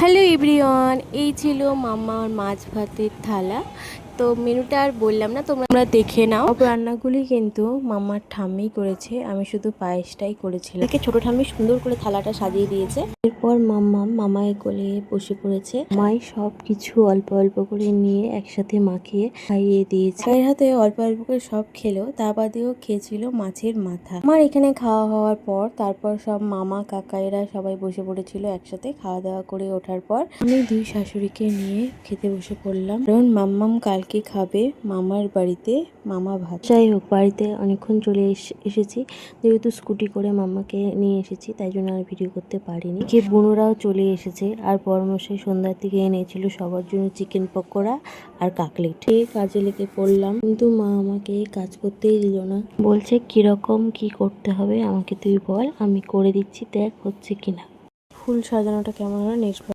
Hello everyone, এই ছিল মামার মাছ ভাতের থালা। তো মেনুটা আর বললাম না, তোমরা দেখে নাও। সব রান্নাগুলি কিন্তু মামার ঠাম্মি করেছে, আমি শুধু পায়েসটাই করেছিলাম। এদিকে ছোট ঠাম্মি সুন্দর করে থালাটা সাজিয়ে দিয়েছে। এরপর মামায় কোলে বসে পড়েছে। মাই সব কিছু অল্প অল্প করে নিয়ে একসাথে মাখিয়ে খাইয়ে দিয়েছে। মায়ের হাতে অল্প অল্প করে সব খেলো, তা বাদেও খেয়েছিল মাছের মাথা। আমার এখানে খাওয়া হওয়ার পর তারপর সব মামা কাকাইরা সবাই বসে পড়েছিল একসাথে। খাওয়া দাওয়া করে ওঠার পর আমি দুই শাশুড়িকে নিয়ে খেতে বসে পড়লাম, কারণ মাম্মাম কালকে খাবে মামার বাড়িতে মামা ভাত। যাই হোক, বাড়িতে অনেকক্ষণ চলে এসেছি, যেহেতু স্কুটি করে মাম্মাকে নিয়ে এসেছি, তাই জন্য আর ভিডিও করতে পারিনি। যে বোনরাও চলে এসেছে, আর বড়মশাই সন্ধ্যার দিকে এনেছিল সবার জন্য চিকেন পকোড়া আর কাকলেট। কাজে লেগে পড়লাম, কিন্তু মা আমাকে কাজ করতেই দিল না। বলছে কিরকম কি করতে হবে আমাকে তুই বল, আমি করে দিচ্ছি, দেখ হচ্ছে কিনা। ফুল সাজানোটা কেমন হলো নেক্সট